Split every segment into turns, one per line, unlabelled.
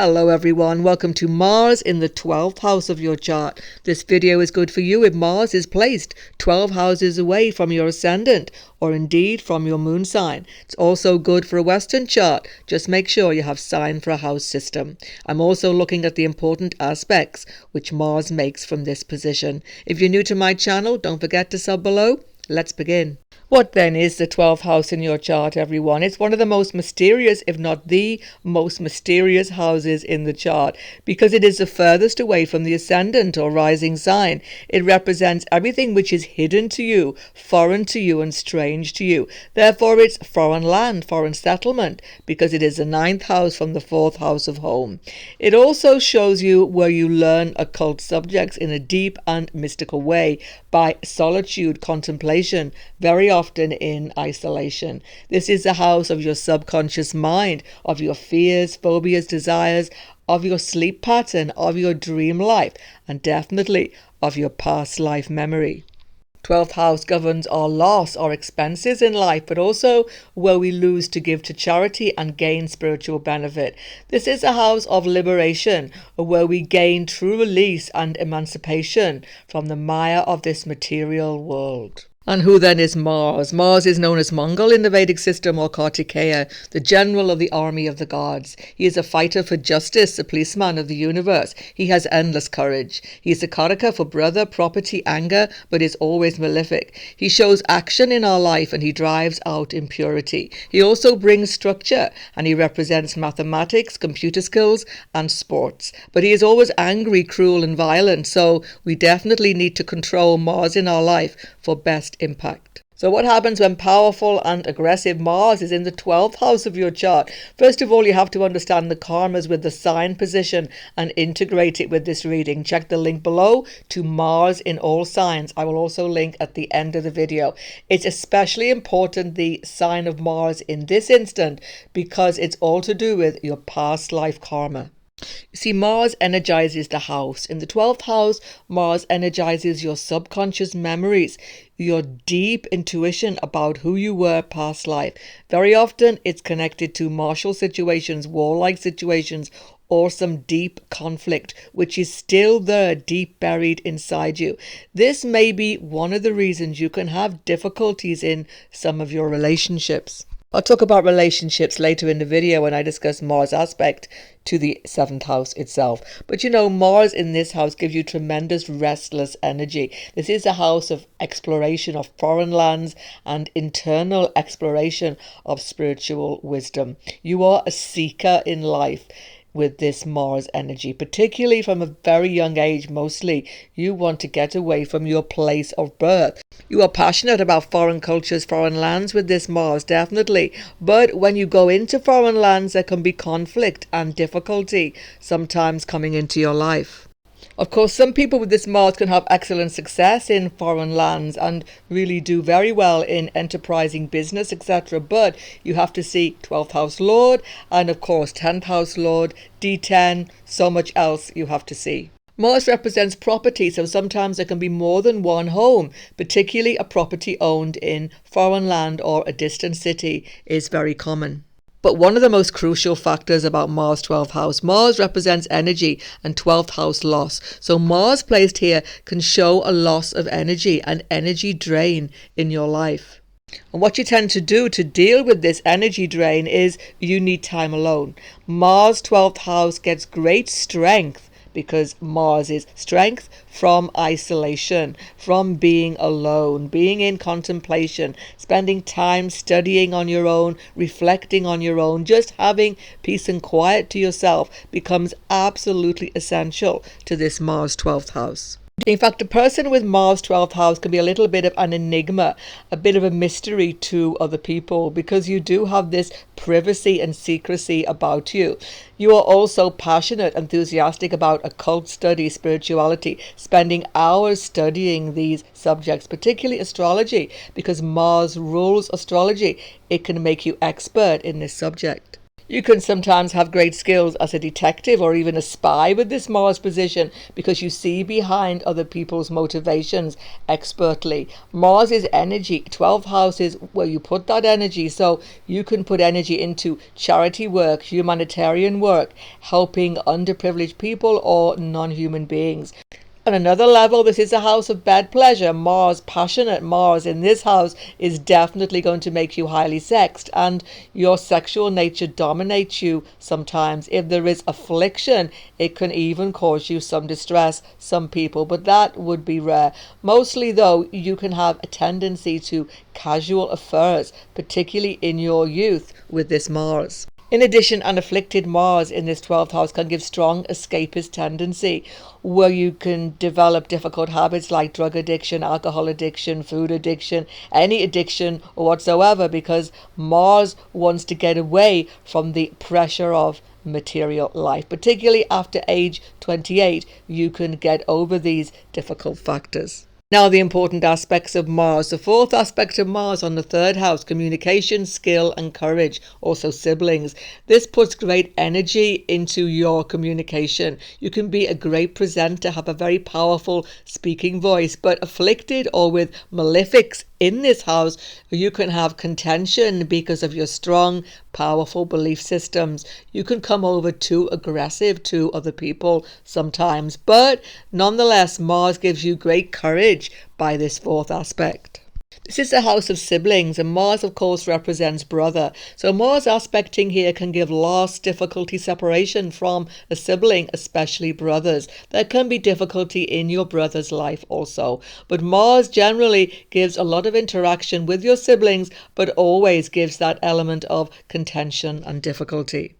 Hello everyone, welcome to Mars in the 12th house of your chart. This video is good for you if Mars is placed 12 houses away from your ascendant or indeed from your moon sign. It's also good for a Western chart. Just make sure you have sign for a house system. I'm also looking at the important aspects which Mars makes from this position. If you're new to my channel, don't forget to sub below. Let's begin. What then is the 12th house in your chart, everyone? It's one of the most mysterious, if not the most mysterious houses in the chart because it is the furthest away from the ascendant or rising sign. It represents everything which is hidden to you, foreign to you and strange to you. Therefore, it's foreign land, foreign settlement, because it is the 9th house from the 4th house of home. It also shows you where you learn occult subjects in a deep and mystical way by solitude, contemplation, very often in isolation. This is the house of your subconscious mind, of your fears, phobias, desires, of your sleep pattern, of your dream life, and definitely of your past life memory. 12th house governs our loss, our expenses in life, but also where we lose to give to charity and gain spiritual benefit. This is a house of liberation, where we gain true release and emancipation from the mire of this material world. And who then is Mars? Mars is known as Mongol in the Vedic system, or Kartikeya, the general of the army of the gods. He is a fighter for justice, a policeman of the universe. He has endless courage. He is a karaka for brother, property, anger, but is always malefic. He shows action in our life and he drives out impurity. He also brings structure and he represents mathematics, computer skills and sports. But he is always angry, cruel and violent, so we definitely need to control Mars in our life for best impact. So what happens when powerful and aggressive Mars is in the 12th house of your chart? First of all, you have to understand the karmas with the sign position and integrate it with this reading. Check the link below to Mars in all signs. I will also link at the end of the video. It's especially important, the sign of Mars in this instant, because it's all to do with your past life karma. You see, Mars energizes the house. In the 12th house, Mars energizes your subconscious memories, your deep intuition about who you were past life. Very often, it's connected to martial situations, warlike situations, or some deep conflict, which is still there, deep buried inside you. This may be one of the reasons you can have difficulties in some of your relationships. I'll talk about relationships later in the video when I discuss Mars' aspect to the 7th house itself. But you know, Mars in this house gives you tremendous restless energy. This is a house of exploration of foreign lands and internal exploration of spiritual wisdom. You are a seeker in life with this Mars energy, particularly from a very young age. Mostly you want to get away from your place of birth. You are passionate about foreign cultures, foreign lands with this Mars, definitely. But when you go into foreign lands, there can be conflict and difficulty sometimes coming into your life. Of course, some people with this Mars can have excellent success in foreign lands and really do very well in enterprising business, etc. But you have to see 12th house Lord and, of course, 10th house Lord, D10, so much else you have to see. Mars represents property, so sometimes there can be more than one home, particularly a property owned in foreign land or a distant city is very common. But one of the most crucial factors about Mars 12th house, Mars represents energy and 12th house loss. So Mars placed here can show a loss of energy, an energy drain in your life. And what you tend to do to deal with this energy drain is you need time alone. Mars 12th house gets great strength because Mars is strength from isolation, from being alone, being in contemplation, spending time studying on your own, reflecting on your own, just having peace and quiet to yourself becomes absolutely essential to this Mars 12th house. In fact, a person with Mars 12th house can be a little bit of an enigma, a bit of a mystery to other people because you do have this privacy and secrecy about you. You are also passionate, enthusiastic about occult study, spirituality, spending hours studying these subjects, particularly astrology, because Mars rules astrology. It can make you expert in this subject. You can sometimes have great skills as a detective or even a spy with this Mars position because you see behind other people's motivations expertly. Mars is energy. 12th house is where you put that energy, so you can put energy into charity work, humanitarian work, helping underprivileged people or non-human beings. On another level, this is a house of bed pleasure. Mars, passionate Mars in this house, is definitely going to make you highly sexed, and your sexual nature dominates you sometimes. If there is affliction, it can even cause you some distress, some people, but that would be rare. Mostly, though, you can have a tendency to casual affairs, particularly in your youth with this Mars. In addition, an afflicted Mars in this 12th house can give strong escapist tendency, where you can develop difficult habits like drug addiction, alcohol addiction, food addiction, any addiction whatsoever, because Mars wants to get away from the pressure of material life. Particularly after age 28, you can get over these difficult factors. Now, the important aspects of Mars. The fourth aspect of Mars on the third house: communication, skill, and courage. Also siblings. This puts great energy into your communication. You can be a great presenter, have a very powerful speaking voice, but afflicted or with malefics in this house, you can have contention because of your strong, powerful belief systems. You can come over too aggressive to other people sometimes, but nonetheless, Mars gives you great courage by this fourth aspect. This is the house of siblings, and Mars, of course, represents brother. So Mars aspecting here can give loss, difficulty, separation from a sibling, especially brothers. There can be difficulty in your brother's life also. But Mars generally gives a lot of interaction with your siblings, but always gives that element of contention and difficulty.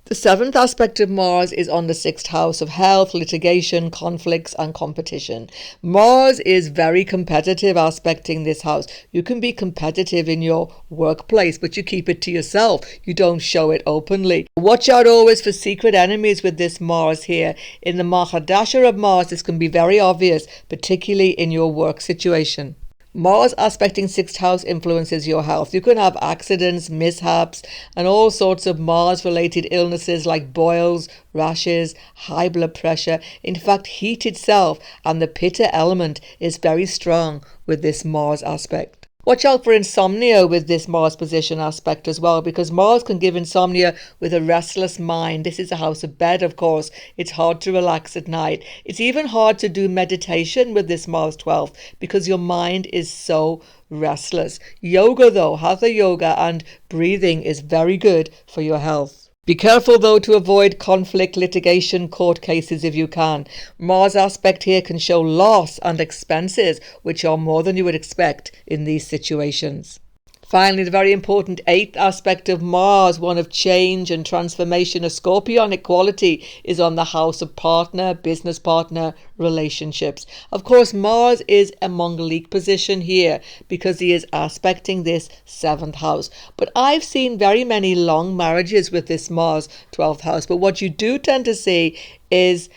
The seventh aspect of Mars is on the sixth house of health, litigation, conflicts, and competition. Mars is very competitive aspecting this house. You can be competitive in your workplace, but you keep it to yourself. You don't show it openly. Watch out always for secret enemies with this Mars here. In the Mahadasha of Mars, this can be very obvious, particularly in your work situation. Mars aspecting sixth house influences your health. You can have accidents, mishaps, and all sorts of Mars-related illnesses like boils, rashes, high blood pressure. In fact, heat itself and the Pitta element is very strong with this Mars aspect. Watch out for insomnia with this Mars position aspect as well, because Mars can give insomnia with a restless mind. This is a house of bed, of course. It's hard to relax at night. It's even hard to do meditation with this Mars 12th because your mind is so restless. Yoga, though, Hatha yoga and breathing is very good for your health. Be careful, though, to avoid conflict, litigation, court cases if you can. Mars aspect here can show loss and expenses, which are more than you would expect in these situations. Finally, the very important eighth aspect of Mars, one of change and transformation, a scorpionic quality, is on the house of partner, business partner, relationships. Of course, Mars is a Mongolic position here because he is aspecting this seventh house. But I've seen very many long marriages with this Mars 12th house. But what you do tend to see is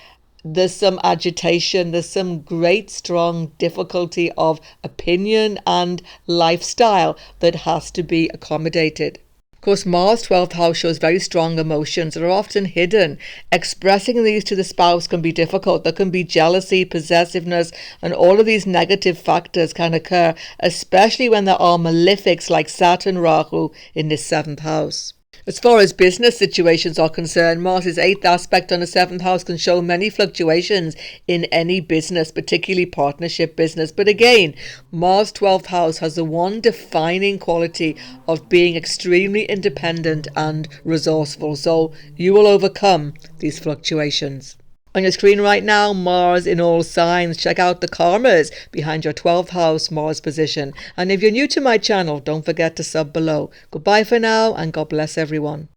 there's some agitation, there's some great strong difficulty of opinion and lifestyle that has to be accommodated. Of course, Mars 12th house shows very strong emotions that are often hidden. Expressing these to the spouse can be difficult. There can be jealousy, possessiveness, and all of these negative factors can occur, especially when there are malefics like Saturn, Rahu in this seventh house. As far as business situations are concerned, Mars' eighth aspect on the seventh house can show many fluctuations in any business, particularly partnership business. But again, Mars 12th house has the one defining quality of being extremely independent and resourceful. So you will overcome these fluctuations. On your screen right now, Mars in all signs. Check out the karmas behind your 12th house Mars position. And if you're new to my channel, don't forget to sub below. Goodbye for now, and God bless everyone.